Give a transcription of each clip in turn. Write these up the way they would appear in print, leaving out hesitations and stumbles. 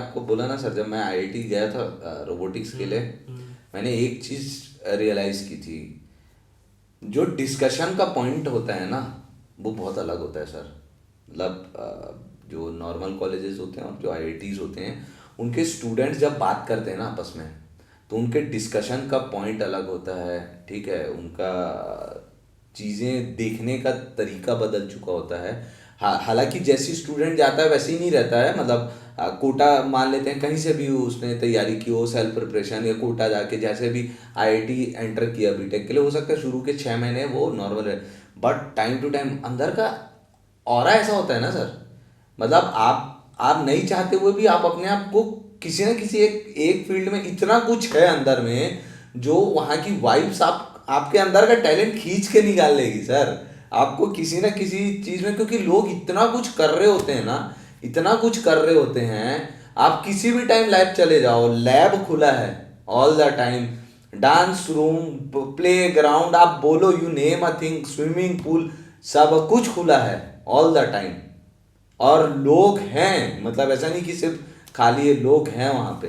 आपको बोला ना सर, जब मैं आईआईटी गया था रोबोटिक्स के लिए, मैंने एक चीज़ रियलाइज़ की थी। जो डिस्कशन का पॉइंट होता है ना, वो बहुत अलग होता है सर। मतलब जो नॉर्मल कॉलेजेस होते हैं और जो आईआईटीज होते हैं, उनके स्टूडेंट्स जब बात करते हैं ना आपस में, तो उनके डिस्कशन का पॉइंट अलग होता है। ठीक है, उनका चीज़ें देखने का तरीका बदल चुका होता है। हालांकि जैसी स्टूडेंट जाता है वैसे ही नहीं रहता है। मतलब कोटा मान लेते हैं, कहीं से भी उसने तैयारी की हो, सेल्फ प्रिपरेशन या कोटा जाके जैसे भी आईआईटी एंटर किया बीटेक के लिए, हो सकता है शुरू के 6 महीने वो नॉर्मल है, बट टाइम टू टाइम अंदर का ऑरा ऐसा होता है ना सर। मतलब आप नहीं चाहते हुए भी आप अपने आप को किसी ना किसी एक फील्ड में इतना कुछ है अंदर में, जो वहाँ की वाइब्स आपके अंदर का टैलेंट खींच के निकाल लेगी सर। आपको किसी ना किसी चीज में, क्योंकि लोग इतना कुछ कर रहे होते हैं ना, इतना कुछ कर रहे होते हैं। आप किसी भी टाइम लैब चले जाओ, लैब खुला है all the time. Dance room, play ground, आप बोलो, you name a thing, swimming pool, सब कुछ खुला है ऑल द टाइम। और लोग हैं, मतलब ऐसा नहीं कि सिर्फ खाली ये लोग हैं वहाँ पे।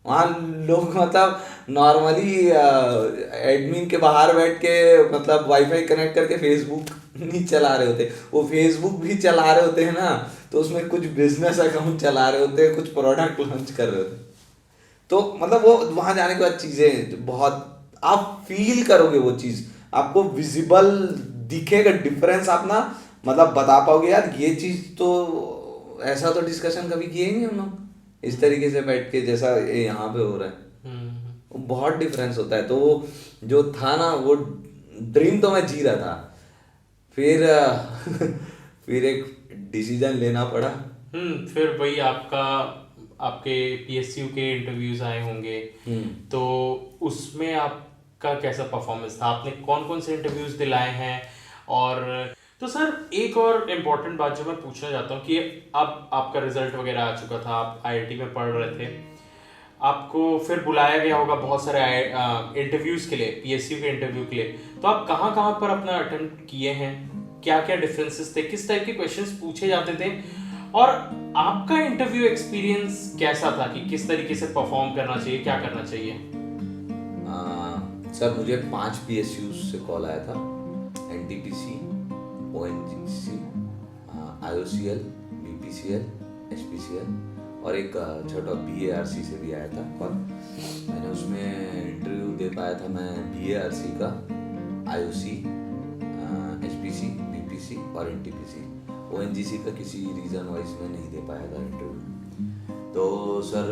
वहाँ लोग मतलब नॉर्मली एडमिन के बाहर बैठ के, मतलब वाईफाई कनेक्ट करके फेसबुक नहीं चला रहे होते। वो फेसबुक भी चला रहे होते हैं ना, तो उसमें कुछ बिजनेस अकाउंट चला रहे होते हैं, कुछ प्रोडक्ट लॉन्च कर रहे होते हैं। तो मतलब वो वहाँ जाने के बाद चीज़ें बहुत आप फील करोगे, वो चीज़ आपको विजिबल दिखेगा डिफरेंस। आप ना मतलब बता पाओगे यार, ये चीज़ तो ऐसा तो डिस्कशन कभी किए ही नहीं हम लोग इस तरीके से बैठ के, जैसा ये यहाँ पे हो रहा है। वो बहुत डिफरेंस होता है। तो वो जो था ना, वो ड्रीम तो मैं जी रहा था। फिर फिर एक डिसीजन लेना पड़ा। फिर वही आपका, आपके पीएसयू के इंटरव्यूज आए होंगे, तो उसमें आपका कैसा परफॉर्मेंस था? आपने कौन कौन से इंटरव्यूज दिलाए हैं? और तो सर, एक और इम्पोर्टेंट बात जो मैं पूछना चाहता हूँ कि अब आपका रिजल्ट वगैरह आ चुका था, आप आईआईटी में पढ़ रहे थे, आपको फिर बुलाया गया होगा बहुत सारे इंटरव्यूज के लिए, पीएसयू के इंटरव्यू के लिए। तो आप कहाँ कहाँ पर अपना अटेम्प्ट किए हैं? क्या क्या डिफरेंसेस थे? किस टाइप के क्वेश्चंस पूछे जाते थे? और आपका इंटरव्यू एक्सपीरियंस कैसा था कि किस तरीके से परफॉर्म करना चाहिए, क्या करना चाहिए? सर मुझे 5 PSU से कॉल आया था। NTPC, ONGC, IOCL, BPCL, HPCL, और एक छोटा बीएआरसी से भी आया था कॉल। मैंने उसमें इंटरव्यू दे पाया था मैं बीएआरसी का, आईओसी, एचपीसी, बीपीसी और एनटीपीसी। ओएनजीसी का किसी रीज़न वाइज में नहीं दे पाया था इंटरव्यू। तो सर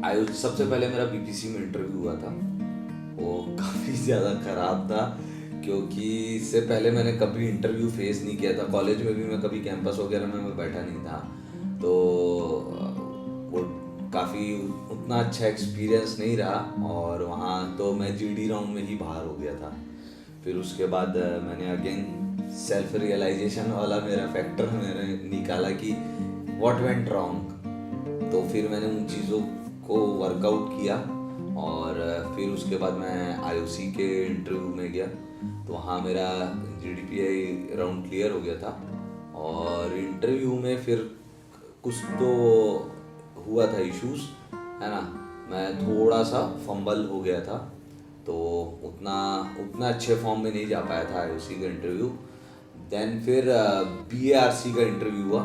आयु सबसे पहले मेरा बीपीसी में इंटरव्यू हुआ था। वो काफ़ी ज़्यादा ख़राब था, क्योंकि इससे पहले मैंने कभी इंटरव्यू फेस नहीं किया था। कॉलेज में भी मैं कभी कैंपस वगैरह में मैं बैठा नहीं था। तो वो काफ़ी उतना अच्छा एक्सपीरियंस नहीं रहा, और वहाँ तो मैं जीडी राउंड में ही बाहर हो गया था। फिर उसके बाद मैंने अगेन सेल्फ रियलाइजेशन वाला मेरा फैक्टर मैंने निकाला कि व्हाट वेंट रॉन्ग। तो फिर मैंने उन चीज़ों को वर्कआउट किया, और फिर उसके बाद मैं आईओसी के इंटरव्यू में गया। तो वहाँ मेरा जीडीपीआई राउंड क्लियर हो गया था। और इंटरव्यू में फिर कुछ तो हुआ था इश्यूज, है ना। मैं थोड़ा सा फंबल हो गया था, तो उतना उतना अच्छे फॉर्म में नहीं जा पाया था आईओसी का इंटरव्यू। देन फिर बीएआरसी का इंटरव्यू हुआ।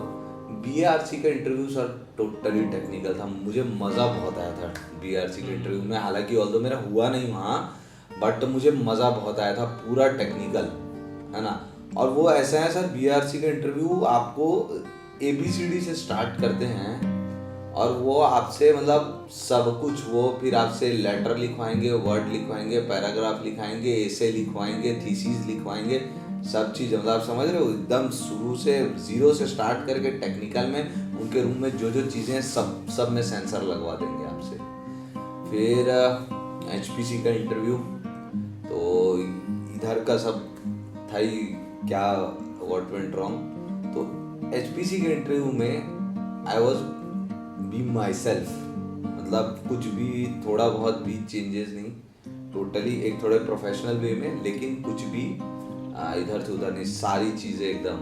बीएआरसी का इंटरव्यू सर टोटली टेक्निकल था। मुझे मज़ा बहुत आया था बीएआरसी के इंटरव्यू में। हालांकि ऑल्दो मेरा हुआ नहीं वहाँ, बट मुझे मज़ा बहुत आया था, पूरा टेक्निकल, है ना। और वो ऐसा है सर, बीआरसी का इंटरव्यू आपको एबीसीडी से स्टार्ट करते हैं, और वो आपसे मतलब सब कुछ, वो फिर आपसे लेटर लिखवाएंगे, वर्ड लिखवाएंगे, पैराग्राफ लिखाएंगे, एसे लिखवाएंगे, थीसिस लिखवाएंगे, सब चीज़। मतलब आप समझ रहे हो, एकदम शुरू से जीरो से स्टार्ट करके टेक्निकल में उनके रूम में जो जो चीज़ें हैं सब में सेंसर लगवा देंगे आपसे। फिर एचपीसी का इंटरव्यू, तो इधर का सब था ही क्या, व्हाट वेंट रॉन्ग। तो एचपीसी के इंटरव्यू में I was be my self. मतलब कुछ भी थोड़ा बहुत भी चेंजेस नहीं, टोटली एक थोड़े प्रोफेशनल वे में, लेकिन कुछ भी इधर से उधर नहीं, सारी चीज़ें एकदम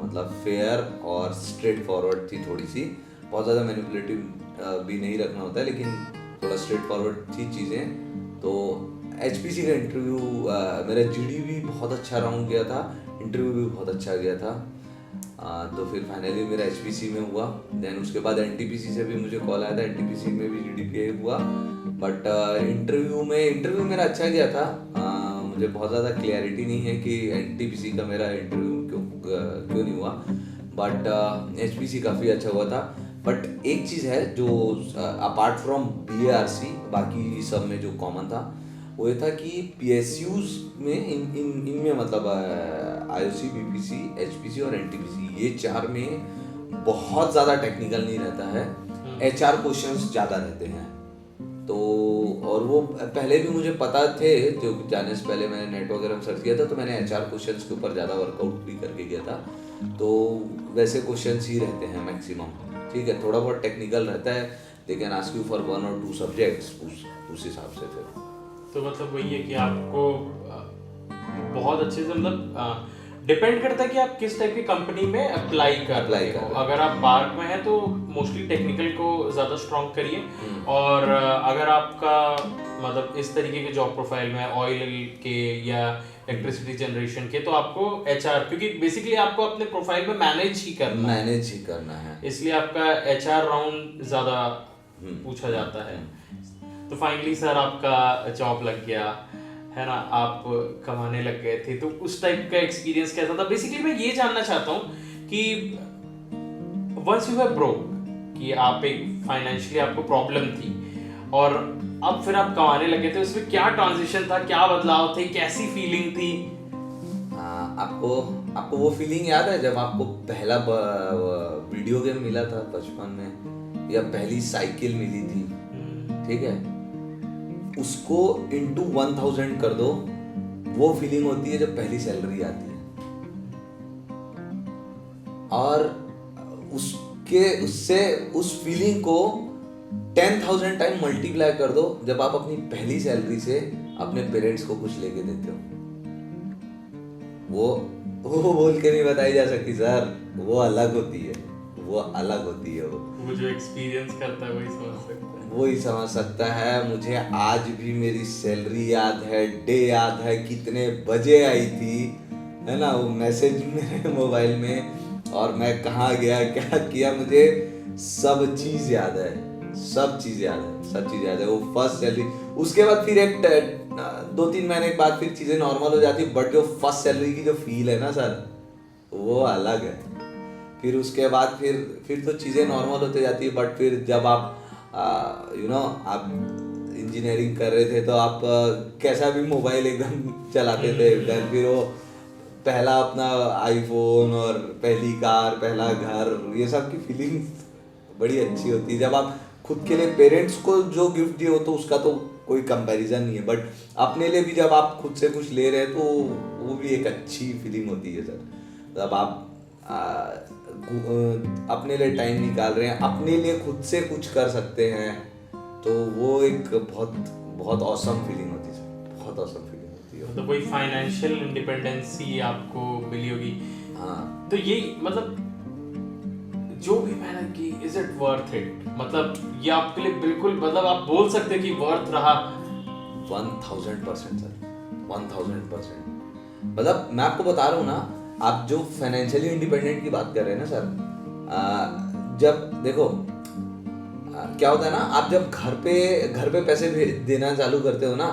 मतलब फेयर और स्ट्रेट फॉरवर्ड थी थोड़ी सी, बहुत ज़्यादा मैनिपुलेटिव भी नहीं रखना होता है, लेकिन थोड़ा स्ट्रेट फॉरवर्ड थी चीज़ें। तो HPC का इंटरव्यू, मेरा GD भी बहुत अच्छा राउंड गया था, इंटरव्यू भी बहुत अच्छा गया था। तो फिर फाइनली मेरा HPC में हुआ। देन उसके बाद NTPC से भी मुझे कॉल आया था, NTPC में भी GDPA हुआ। बट इंटरव्यू मेरा अच्छा गया था। मुझे बहुत ज़्यादा क्लियरिटी नहीं है कि NTPC का मेरा इंटरव्यू क्यों नहीं हुआ, बट HPC काफ़ी अच्छा हुआ था। बट एक चीज़ है जो अपार्ट फ्रॉम BARC बाकी सब में जो कॉमन था वो ये था कि PSUs में इनमें मतलब IOC, BPC, HPC और NTPC, ये 4 में बहुत ज़्यादा टेक्निकल नहीं रहता है, HR क्वेश्चंस ज़्यादा रहते हैं। तो और वो पहले भी मुझे पता थे, जो जाने से पहले मैंने नेट वगैरह में सर्च किया था, तो मैंने HR क्वेश्चंस के ऊपर ज़्यादा वर्कआउट भी करके गया था। तो वैसे क्वेश्चंस ही रहते हैं मैक्सिमम, ठीक है, थोड़ा बहुत टेक्निकल रहता है, they can ask you for 1 और 2 सब्जेक्ट्स उस हिसाब से। फिर तो मतलब वही है कि आपको बहुत अच्छे से मतलब डिपेंड करता है कि आप किस टाइप की कंपनी में अप्लाई कर रहे हो। अगर आप बार्क में हैं तो मोस्टली टेक्निकल को ज़्यादा स्ट्रॉन्ग करिए, और अगर आपका मतलब इस तरीके के जॉब प्रोफाइल में ऑयल के या इलेक्ट्रिसिटी जनरेशन के, तो आपको HR, क्योंकि बेसिकली आपको अपने प्रोफाइल में मैनेज ही करना है, इसलिए आपका HR राउंड ज़्यादा पूछा जाता है। तो फाइनली सर आपका जॉब लग गया है ना, आप कमाने लग गए थे, तो उस टाइप का एक्सपीरियंस कैसा था? बेसिकली मैं ये जानना चाहता हूँ कि वंस यू हैव ब्रोक, कि आप एक फाइनेंशियली आपको प्रॉब्लम थी और अब फिर आप कमाने लगे थे, उसमें क्या ट्रांजिशन था, क्या बदलाव थे, कैसी फीलिंग थी? आपको वो फीलिंग याद है जब आपको पहला वीडियो गेम मिला था बचपन में, या पहली साइकिल मिली थी, ठीक है, उसको इंटू 1000 कर दो, वो फीलिंग होती है जब पहली सैलरी आती है, और उस फीलिंग को 10,000 टाइम मल्टीप्लाई कर दो जब आप अपनी पहली सैलरी से अपने पेरेंट्स को कुछ लेके देते हो। वो बोल के नहीं बताई जा सकती सर, वो अलग होती है, वो जो एक्सपीरियंस करता है वही समझ सकता है। मुझे आज भी मेरी सैलरी याद है, डे याद है, कितने बजे आई थी, है ना, वो मैसेज मेरे मोबाइल में, और मैं कहाँ गया, क्या किया, मुझे सब चीज़ याद है। वो फर्स्ट सैलरी, उसके बाद फिर एक 2-3 महीने के बाद फिर चीज़ें नॉर्मल हो जाती, बट जो फर्स्ट सैलरी की जो फील है ना सर, वो अलग है। फिर उसके बाद फिर तो चीज़ें नॉर्मल होते जाती है, बट फिर जब आप आप इंजीनियरिंग कर रहे थे तो आप कैसा भी मोबाइल एकदम चलाते थे, फिर वो पहला अपना आईफोन और पहली कार, पहला घर, ये सब की फीलिंग बड़ी अच्छी होती है। जब आप खुद के लिए पेरेंट्स को जो गिफ्ट दिए हो तो उसका तो कोई कंपैरिजन नहीं है, बट अपने लिए भी जब आप खुद से कुछ ले रहे हैं तो वो भी एक अच्छी फीलिंग होती है सर। जब आप अपने लिए टाइम निकाल रहे हैं, अपने लिए खुद से कुछ कर सकते हैं, तो वो एक बहुत ऑसम फीलिंग होती है सर, बहुत ऑसम फीलिंग होती है। तो कोई फाइनेंशियल इंडिपेंडेंसी आपको मिली होगी। हाँ, तो ये मतलब जो भी मेहनत की, इज इट वर्थ इट? मतलब ये आपके लिए बिल्कुल, मतलब आप बोल सकते हैं कि वर्थ रहा? 1000% सर, 1000%। मतलब मैं आपको बता रहा हूँ ना, आप जो फाइनेंशियली इंडिपेंडेंट की बात कर रहे हैं ना सर, जब देखो क्या होता है ना, आप जब घर पे पैसे देना चालू करते हो ना,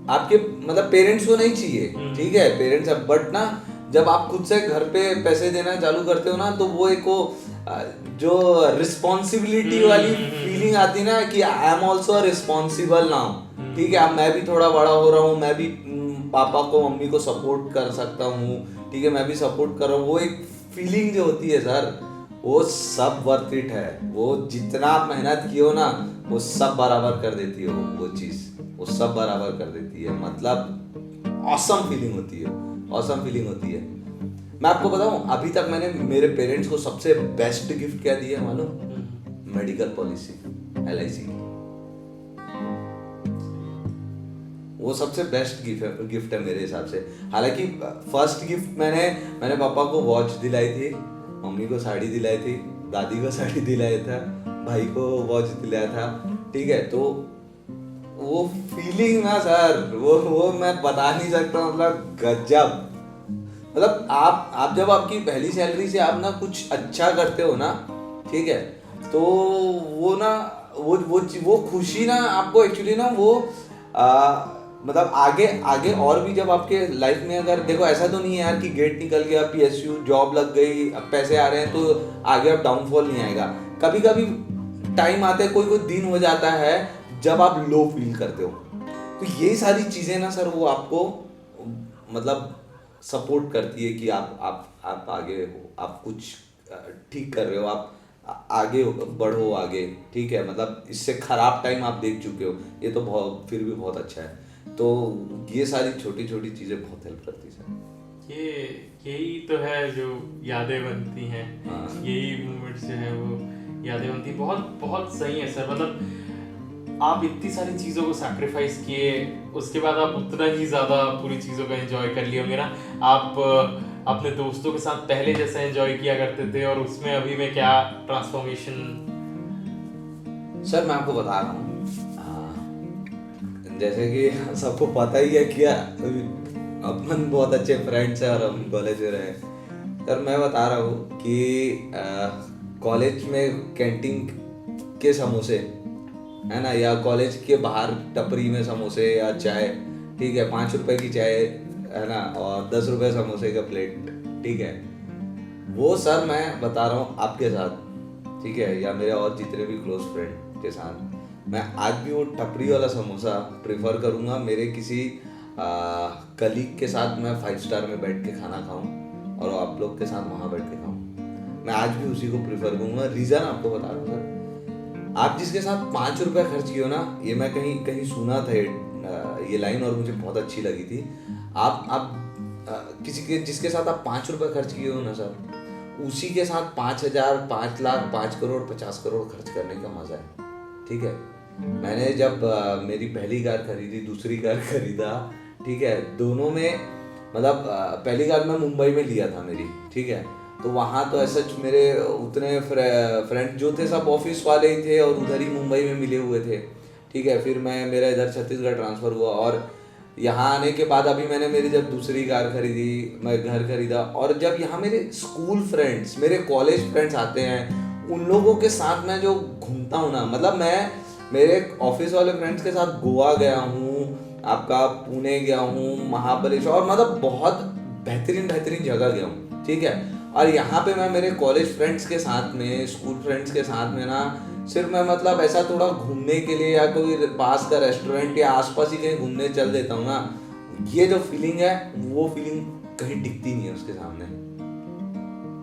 आपके मतलब पेरेंट्स को नहीं चाहिए, ठीक है, पेरेंट्स, बट ना जब आप खुद से घर पे पैसे देना चालू करते हो ना, तो वो एक जो रिस्पॉन्सिबिलिटी वाली फीलिंग आती है ना, कि I am also responsible now, ठीक है, अब मैं भी थोड़ा बड़ा हो रहा हूँ, मैं भी पापा को, मम्मी को सपोर्ट कर सकता हूँ, ठीक है, मैं भी सपोर्ट कर रहा हूँ। वो एक फीलिंग जो होती है सर, वो सब वर्थ इट है। वो जितना आप मेहनत किए हो ना, वो सब बराबर कर देती है, वो चीज़, वो सब बराबर कर देती है। मतलब ऑसम फीलिंग होती है, ऑसम फीलिंग होती है। मैं आपको बताऊं, अभी तक मैंने मेरे पेरेंट्स को सबसे बेस्ट गिफ्ट क्या दिया मालूम? Medical policy, LIC। वो सबसे बेस्ट गिफ्ट है मेरे हिसाब से। हालांकि फर्स्ट गिफ्ट मैंने पापा को वॉच दिलाई थी, मम्मी को साड़ी दिलाई थी, दादी को साड़ी दिलाया था, भाई को वॉच दिलाया था, ठीक है। तो वो फीलिंग ना सर, वो मैं बता नहीं सकता, मतलब गजब। मतलब आप जब आपकी पहली सैलरी से आप ना कुछ अच्छा करते हो ना, ठीक है, तो वो ना वो खुशी ना आपको एक्चुअली ना वो मतलब आगे आगे और भी जब आपके लाइफ में, अगर देखो ऐसा तो नहीं है यार कि गेट निकल गया, पीएसयू जॉब लग गई, अब पैसे आ रहे हैं तो आगे अब डाउनफॉल नहीं आएगा। कभी कभी टाइम आता है, कोई कोई दिन हो जाता है जब आप लो फील करते हो। तो ये सारी चीजें ना सर वो आपको मतलब सपोर्ट करती है कि आप आगे हो, आप कुछ ठीक कर रहे हो, आप आगे बढ़ो आगे, ठीक है। मतलब इससे खराब टाइम आप देख चुके हो, ये तो बहुत फिर भी बहुत अच्छा है। तो ये सारी छोटी छोटी चीजें बहुत हेल्प करती है सर। ये यही तो है जो यादें बनती हैं। हाँ। यही मोमेंट्स जो है वो यादें बनती, बहुत बहुत सही है सर। मतलब आप इतनी सारी चीज़ों को सैक्रिफाइस किए, उसके बाद आप उतना ही ज़्यादा पूरी चीज़ों का एंजॉय कर लिए होंगे ना। आप अपने दोस्तों के साथ पहले जैसा एंजॉय किया करते थे और उसमें अभी में क्या ट्रांसफॉर्मेशन। सर मैं आपको बता रहा हूँ, जैसे कि सबको पता ही है कि अपन बहुत अच्छे फ्रेंड्स हैं और हम कॉलेज में रहे। सर मैं बता रहा हूँ कि कॉलेज में कैंटीन के समोसे है ना, या कॉलेज के बाहर टपरी में समोसे या चाय, ठीक है, 5 रुपए की चाय है ना, और 10 रुपए समोसे का प्लेट, ठीक है। वो सर मैं बता रहा हूँ आपके साथ, ठीक है, या मेरे और जितने भी क्लोज फ्रेंड के साथ, मैं आज भी वो टपरी वाला समोसा प्रेफर करूँगा मेरे किसी कलीग के साथ मैं 5 स्टार में बैठ के खाना खाऊं और आप लोग के साथ वहाँ बैठ के खाऊं। मैं आज भी उसी को प्रेफर करूँगा। रीज़न आपको बता रहा हूँ सर, आप जिसके साथ 5 रुपए खर्च किए हो ना, ये मैं कहीं कहीं सुना था ये लाइन और मुझे बहुत अच्छी लगी थी। आप किसी के जिसके साथ आप 5 रुपए खर्च किए हो ना सर, उसी के साथ 5,000, 5 लाख, 5 करोड़, 50 करोड़ खर्च करने का मजा है, ठीक है। मैंने जब मेरी पहली कार खरीदी, दूसरी कार खरीदा, ठीक है, दोनों में मतलब पहली कार मैं मुंबई में लिया था मेरी, ठीक है। तो वहाँ तो ऐसा मेरे उतने फ्रेंड जो थे सब ऑफिस वाले ही थे और उधर ही मुंबई में मिले हुए थे, ठीक है। फिर मेरा इधर छत्तीसगढ़ ट्रांसफ़र हुआ और यहाँ आने के बाद अभी मैंने मेरी जब दूसरी कार खरीदी, मैं घर खरीदा, और जब यहाँ मेरे स्कूल फ्रेंड्स, मेरे कॉलेज फ्रेंड्स आते हैं, उन लोगों के साथ मैं जो घूमता हूँ ना, मतलब मैं मेरे ऑफिस वाले फ्रेंड्स के साथ गोवा गया हूँ, आपका पुणे गया हूँ, महाबलेश्वर, और मतलब बहुत बेहतरीन बेहतरीन जगह गया हूँ, ठीक है। और यहाँ पे मैं मेरे कॉलेज फ्रेंड्स के साथ में, स्कूल फ्रेंड्स के साथ में ना, सिर्फ मैं मतलब ऐसा थोड़ा घूमने के लिए या कोई पास का रेस्टोरेंट या आसपास ही कहीं घूमने चल देता हूँ ना, ये जो फीलिंग है वो फीलिंग कहीं टिकती नहीं है उसके सामने,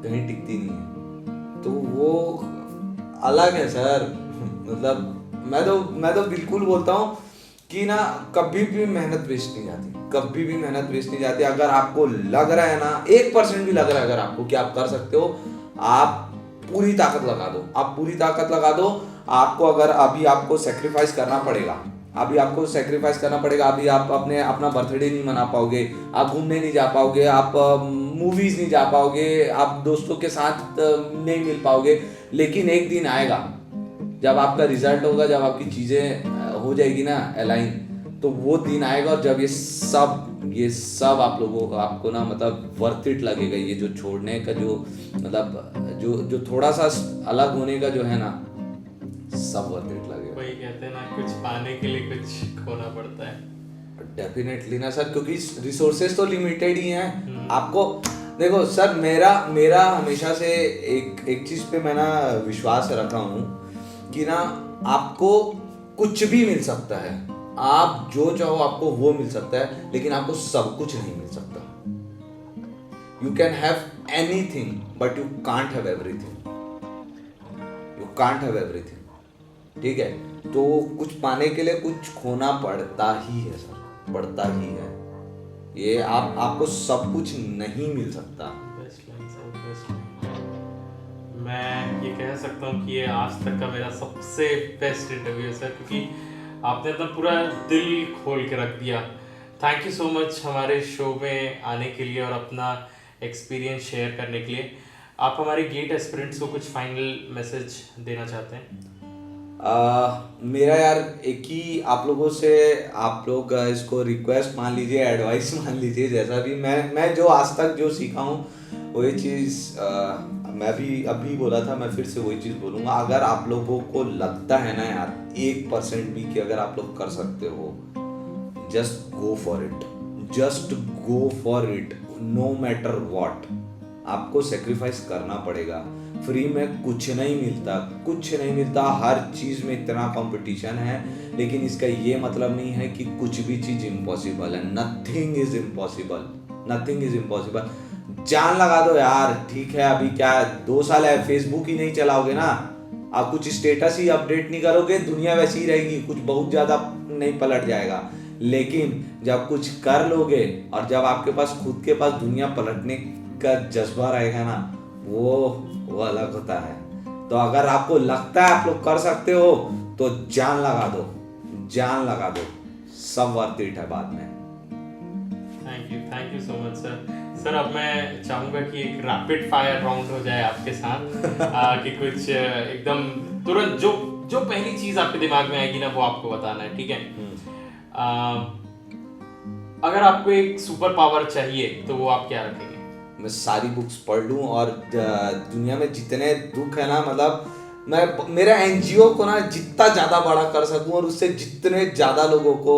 कहीं टिकती नहीं है। तो वो अलग है सर। मतलब मैं तो बिल्कुल बोलता हूँ कि ना कभी भी मेहनत वेस्ट नहीं जाती, कभी भी मेहनत वेस्ट नहीं जाती। अगर आपको लग रहा है ना, 1% भी लग रहा है अगर आपको कि आप कर सकते हो, आप पूरी ताकत लगा दो, आप पूरी ताकत लगा दो। आपको अगर अभी आपको सेक्रीफाइस करना पड़ेगा, अभी आपको सेक्रीफाइस करना पड़ेगा, अभी आप अपना बर्थडे नहीं मना पाओगे, आप घूमने नहीं जा पाओगे, आप मूवीज नहीं जा पाओगे, आप दोस्तों के साथ नहीं मिल पाओगे, लेकिन एक दिन आएगा जब आपका रिजल्ट होगा, जब आपकी चीजें हो जाएगी ना अलाइन, तो वो दिन आएगा और जब ये सब आप लोगों को आपको ना मतलब वर्थ इट लगेगा। ये जो छोड़ने का जो मतलब जो थोड़ा सा अलग होने का जो है ना, सब वर्थ इट लगेगा। वही कहते हैं ना, कुछ पाने के लिए कुछ खोना पड़ता है। डेफिनेटली ना सर, क्योंकि रिसोर्सेज तो लिमिटेड ही हैं। आपको देखो सर, मेरा हमेशा से एक चीज पे मैं ना विश्वास रखा हूँ कि ना आपको कुछ भी मिल सकता है, आप जो चाहो आपको वो मिल सकता है, लेकिन आपको सब कुछ नहीं मिल सकता। You can have anything but you can't have everything, you can't have everything, ठीक है। तो कुछ पाने के लिए कुछ खोना पड़ता ही है सर, पड़ता ही है। ये आपको सब कुछ नहीं मिल सकता। Best line sir, best line. मैं ये कह सकता हूँ कि ये आज तक का मेरा सबसे बेस्ट इंटरव्यू है सर, क्योंकि आपने अपना पूरा दिल खोल के रख दिया। थैंक यू सो मच हमारे शो में आने के लिए और अपना एक्सपीरियंस शेयर करने के लिए। आप हमारे गेट एस्पिरेंट्स को कुछ फाइनल मैसेज देना चाहते हैं? मेरा यार एक ही आप लोगों से, आप लोग इसको रिक्वेस्ट मान लीजिए, एडवाइस मान लीजिए, जैसा भी मैं जो आज तक जो सीखा हूँ वही चीज़ मैं भी अभी बोला था, मैं फिर से वही चीज़ बोलूँगा। अगर आप लोगों को लगता है ना यार 1% भी कि अगर आप लोग कर सकते हो, just go for it, just go for it, no matter what. आपको सेक्रीफाइस करना पड़ेगा। फ्री में कुछ नहीं मिलता, कुछ नहीं मिलता। हर चीज़ में इतना कंपटीशन है, लेकिन इसका ये मतलब नहीं है कि कुछ भी चीज़ इम्पॉसिबल है। Nothing is impossible, nothing is impossible. जान लगा दो यार, ठीक है अभी क्या 2 साल है, फेसबुक ही नहीं चलाओगे ना, आप कुछ स्टेटस ही अपडेट नहीं करोगे, दुनिया वैसी ही रहेगी, कुछ बहुत ज़्यादा नहीं पलट जाएगा। लेकिन जब कुछ कर लोगे और जब आपके पास खुद के पास दुनिया पलटने का जज्बा रहेगा ना, वो अलग होता है। तो अगर आपको लगता है आप लोग कर सकते हो तो जान लगा दो, जान लगा दो, सब वर्थ इट है बाद में। Thank you so much sir. Sir अब मैं चाहूँगा कि एक रैपिड फायर राउंड हो जाए आपके साथ कि कुछ एकदम तुरंत जो जो पहली चीज़ आपके दिमाग में आएगी ना वो आपको बताना है, ठीक है? अगर आपको एक सुपर पावर चाहिए तो वो आप क्या रखेंगे? मैं सारी बुक्स पढ़ लूँ और दुनिया में जितने दुख है ना, मतलब मैं मेरा एनजीओ को ना जितना ज़्यादा बड़ा कर सकूँ और उससे जितने ज़्यादा लोगों को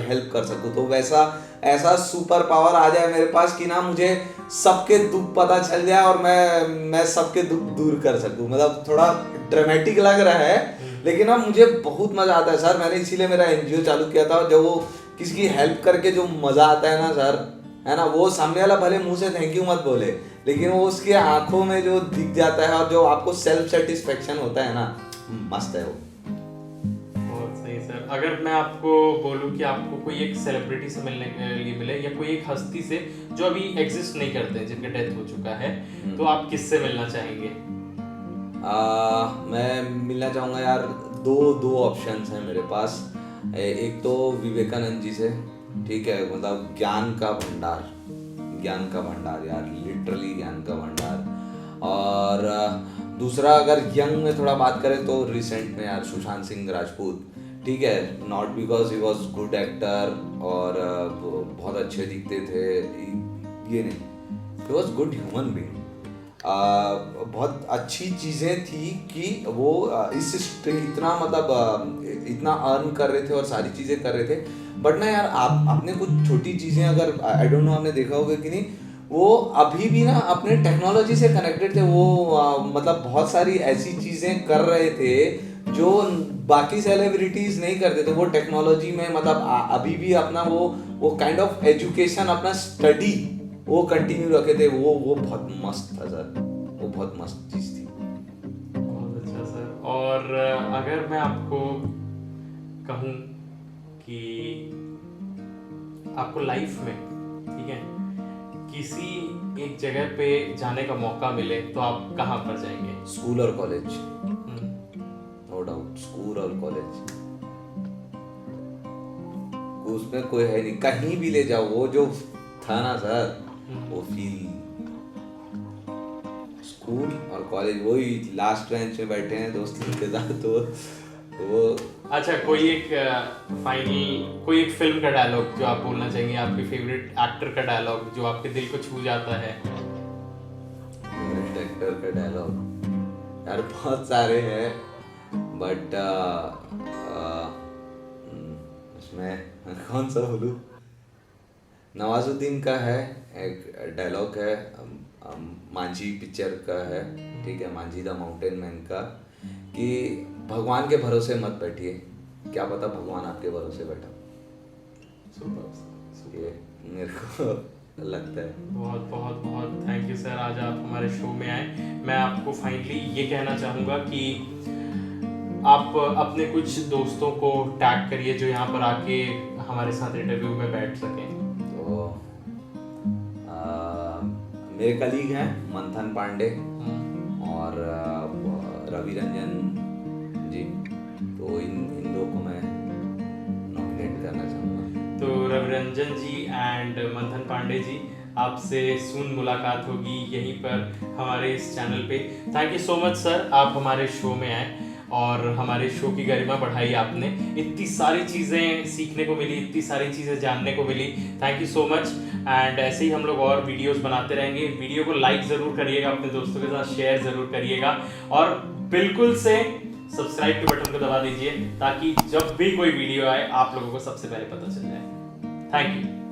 हेल्प कर सकूँ, तो वैसा ऐसा सुपर पावर आ जाए मेरे पास कि ना मुझे सबके दुख पता चल जाए और मैं सबके दुख दूर कर सकूँ। मतलब थोड़ा ड्रामेटिक लग रहा है, लेकिन ना मुझे बहुत मज़ा आता है सर। मैंने इसीलिए मेरा एनजीओ चालू किया था। जब वो किसी की हेल्प करके जो मज़ा आता है ना सर, है ना, वो सामने वाला भले मुंह से थैंक यू मत बोले, लेकिन वो उसकी आंखों में जो दिख जाता है और जो आपको सेल्फ सेटिस्फेक्शन होता है ना, मस्त है वो। बहुत सही सर। अगर मैं आपको बोलूं कि आपको कोई एक सेलिब्रिटी से मिलने के लिए मिले या कोई एक हस्ती से जो अभी एग्जिस्ट नहीं करते, जिनका डेथ हो चुका है, तो आप किससे मिलना चाहेंगे? मैं मिलना चाहूँगा यार, दो ऑप्शंस हैं मेरे पास। एक तो विवेकानंद जी से, ठीक है, मतलब ज्ञान का भंडार, ज्ञान का भंडार यार, लिटरली ज्ञान का भंडार। और दूसरा अगर यंग में थोड़ा बात करें तो रिसेंट में यार सुशांत सिंह राजपूत, ठीक है, not because he was good actor और बहुत अच्छे दिखते थे, ये नहीं, he was good human being. बहुत अच्छी चीज़ें थी कि वो इतना मतलब इतना अर्न कर रहे थे और सारी चीज़ें कर रहे थे। बट ना यार, आप अपने कुछ छोटी चीज़ें, अगर आई डोंट नो आपने देखा होगा कि नहीं, वो अभी भी ना अपने टेक्नोलॉजी से कनेक्टेड थे। वो मतलब बहुत सारी ऐसी चीज़ें कर रहे थे जो बाकी सेलिब्रिटीज नहीं करते थे। वो टेक्नोलॉजी में मतलब अभी भी अपना वो काइंड ऑफ एजुकेशन, अपना स्टडी वो कंटिन्यू रखे थे। वो बहुत मस्त था सर, वो बहुत मस्त चीज़ थी। बहुत अच्छा सर। और अगर मैं आपको कहूँ कि आपको लाइफ में, ठीक है, किसी एक जगह पे जाने का मौका मिले तो आप कहाँ पर जाएंगे? स्कूल और कॉलेज, नो डाउट, स्कूल और कॉलेज, उसमें कोई है नहीं, कहीं भी ले जाओ, वो जो था ना सर, वो फील। स्कूल और कॉलेज, वही लास्ट बेंच में बैठे हैं दोस्तों के साथ, तो वो। अच्छा, कोई एक फाइनल, कोई एक फिल्म का डायलॉग जो आप बोलना चाहेंगे, आपके फेवरेट एक्टर का डायलॉग जो आपके दिल को छू जाता है? फेवरेट एक्टर का डायलॉग यार बहुत सारे हैं, बट उसमें कौन सा बोलूं? नवाजुद्दीन का है एक डायलॉग है, मांझी पिक्चर का है, ठीक है, मांझी द माउंटेन मैन का, कि भगवान के भरोसे मत बैठिए, क्या पता भगवान आपके भरोसे बैठा। ये मेरे को लगता है। बहुत बहुत बहुत थैंक यू सर, आज आप हमारे शो में आए। मैं आपको फाइनली ये कहना चाहूँगा कि आप अपने कुछ दोस्तों को टैग करिए जो यहाँ पर आके हमारे साथ इंटरव्यू में बैठ सकें। तो मेरे कलीग हैं मंथन पांडे और रवि रंजन जी, तो इन दो को मैं करना चाहूँगा। तो रविरंजन जी एंड मंथन पांडे जी, आपसे सून मुलाकात होगी यहीं पर हमारे इस चैनल पे। Thank you so much sir, आप हमारे शो में आए और हमारे शो की गरिमा बढ़ाई आपने। इतनी सारी चीज़ें सीखने को मिली, इतनी सारी चीज़ें जानने को मिली। Thank you so much. And ऐसे ही हम लोग और वीडियोस बनाते रहेंगे। वीडियो को लाइक ज़रूर करिएगा, अपने दोस्तों के साथ शेयर ज़रूर करिएगा और बिल्कुल से सब्सक्राइब के बटन को दबा दीजिए ताकि जब भी कोई वीडियो आए आप लोगों को सबसे पहले पता चल जाए। Thank you.